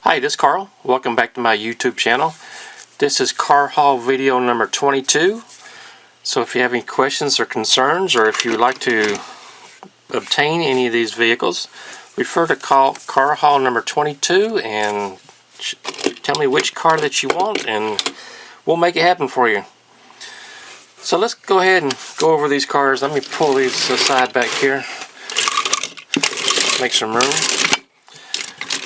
Hi, this is Carl. Welcome back to my YouTube channel. This is car haul video number 22. So if you have any questions or concerns, or if you would like to obtain any of these vehicles, refer to car haul number 22 and tell me which car that you want and we'll make it happen for you. So let's go ahead and go over these cars. Let me pull these aside back here. Make some room.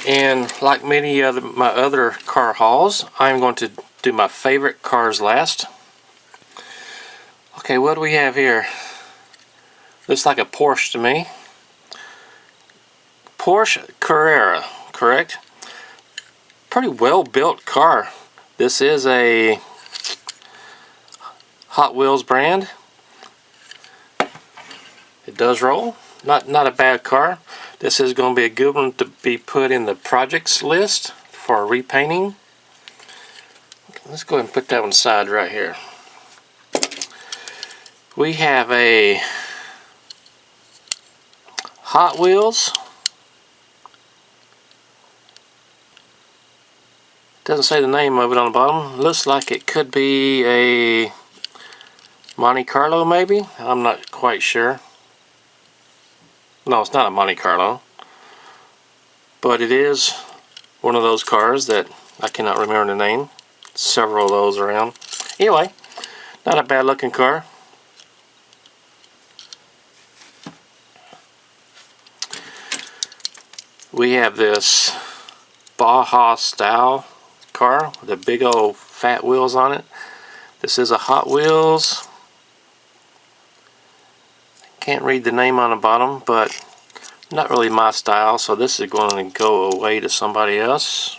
And like many of my other car hauls, I'm going to do my favorite cars last. Okay, what do we have here? Looks like a Porsche to me. Porsche Carrera, correct? Pretty well built car. This is a Hot Wheels brand. It does roll. Not a bad car. This is going to be a good one to be put in the projects list for repainting. Let's go ahead and put that one aside right here. We have a Hot Wheels. Doesn't say the name of it on the bottom. Looks like it could be a Monte Carlo maybe. I'm not quite sure. No, it's not a Monte Carlo, but it is one of those cars that I cannot remember the name. Several of those around. Anyway, not a bad looking car. We have this Baja style car with the big old fat wheels on it. This is a Hot Wheels. Can't read the name on the bottom, but not really my style, so this is going to go away to somebody else.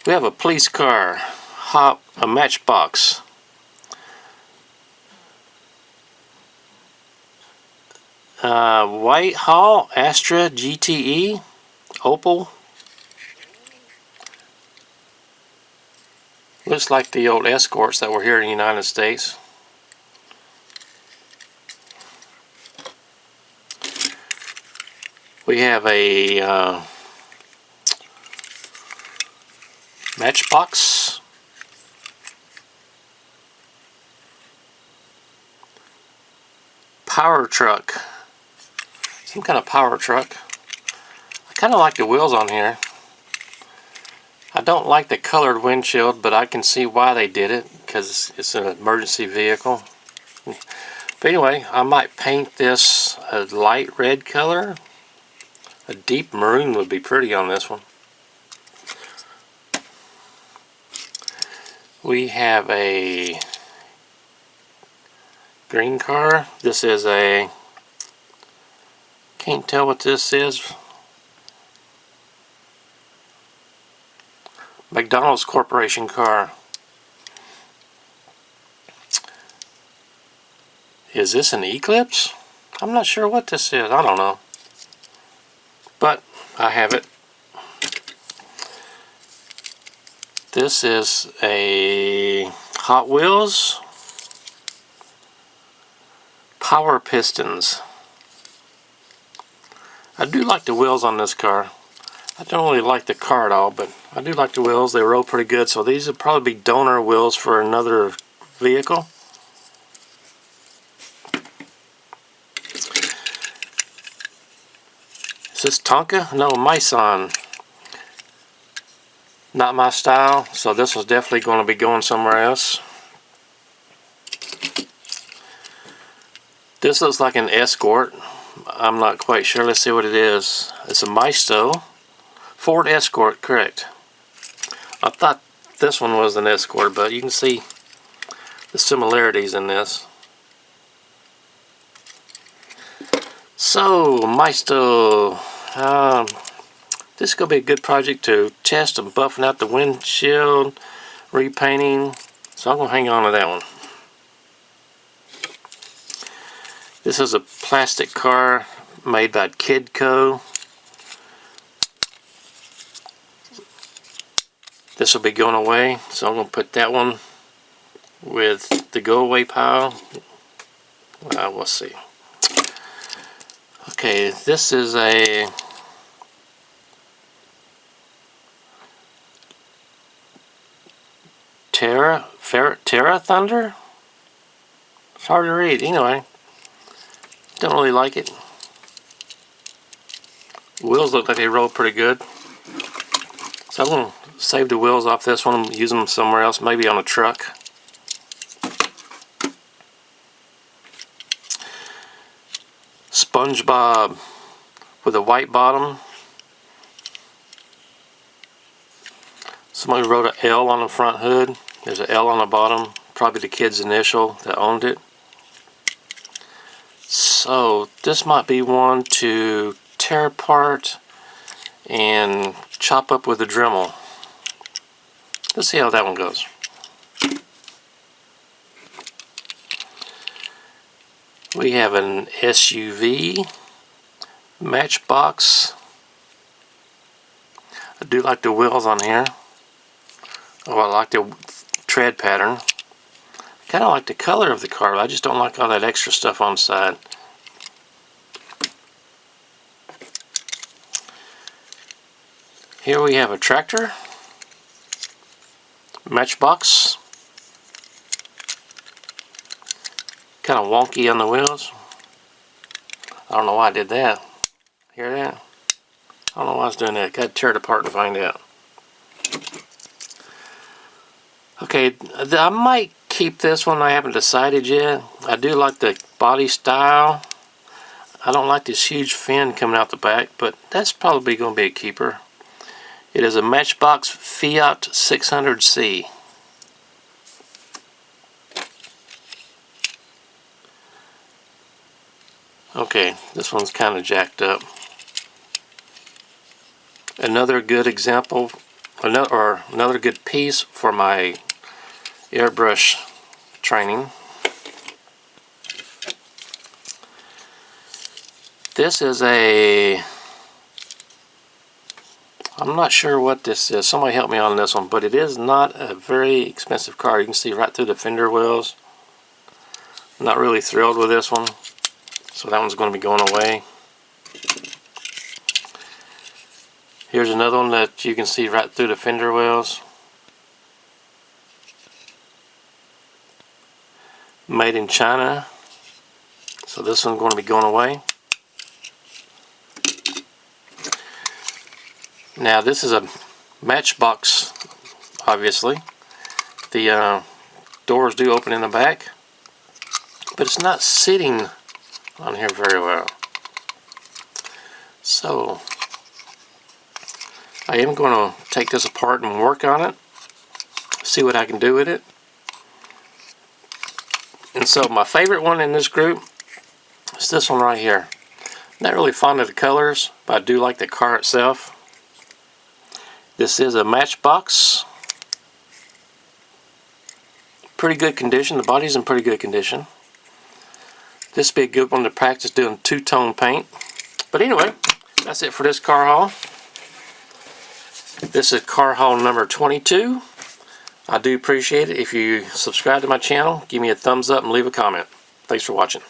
We have a police car, a Matchbox. Whitehall Astra GTE Opel. Looks like the old Escorts that were here in the United States. We have a Matchbox. Power truck. Some kind of power truck. I kind of like the wheels on here. I don't like the colored windshield, but I can see why they did it, because it's an emergency vehicle. But anyway, I might paint this a light red color. A deep maroon would be pretty on this one. We have a green car. This is a, can't tell what this is. McDonald's Corporation car. Is this an Eclipse? I'm not sure what this is. I don't know. But I have it. This is a Hot Wheels Power Pistons. I do like the wheels on this car. I don't really like the car at all, but I do like the wheels. They roll pretty good, so these would probably be donor wheels for another vehicle. Is this Tonka? No, Maisto. Not my style, so this was definitely going to be going somewhere else. This looks like an Escort. I'm not quite sure. Let's see what it is. It's a Maisto. Ford Escort, correct. I thought this one was an Escort, but you can see the similarities in this. So, Maisto. This is going to be a good project to test and buffing out the windshield, repainting. So I'm going to hang on to that one. This is a plastic car made by Kidco. This will be going away, so I'm going to put that one with the go away pile. We'll see. Okay, this is a Terra Thunder? It's hard to read. Anyway, don't really like it. Wheels look like they roll pretty good. So I'm going to save the wheels off this one and use them somewhere else, maybe on a truck. SpongeBob with a white bottom. Somebody wrote an L on the front hood. There's an L on the bottom. Probably the kid's initial that owned it. So this might be one to tear apart and chop up with a Dremel. Let's see how that one goes. We have an SUV, Matchbox. I do like the wheels on here. Oh, I like the tread pattern. Kind of like the color of the car, but I just don't like all that extra stuff on the side. Here we have a tractor, Matchbox. Kind of wonky on the wheels. I don't know why I did that. Hear that? I don't know why I was doing that. Got to tear it apart to find out. Okay, I might keep this one. I haven't decided yet. I do like the body style. I don't like this huge fin coming out the back, but that's probably going to be a keeper. It is a Matchbox Fiat 600C. Okay, this one's kind of jacked up. Another good example, another good piece for my airbrush training. This is a, I'm not sure what this is. Somebody help me on this one, but it is not a very expensive car. You can see right through the fender wells. I'm not really thrilled with this one, so that one's going to be going away. Here's another one that you can see right through the fender wells. Made in China. So this one's going to be going away. Now this is a Matchbox, obviously. The doors do open in the back, but it's not sitting on here very well. So I am going to take this apart and work on it, see what I can do with it. And so my favorite one in this group is this one right here. Not really fond of the colors, but I do like the car itself. This is a Matchbox. Pretty good condition. The body's in pretty good condition. This would be a good one to practice doing two-tone paint. But anyway, that's it for this car haul. This is car haul number 22. I do appreciate it if you subscribe to my channel, give me a thumbs up and leave a comment. Thanks for watching.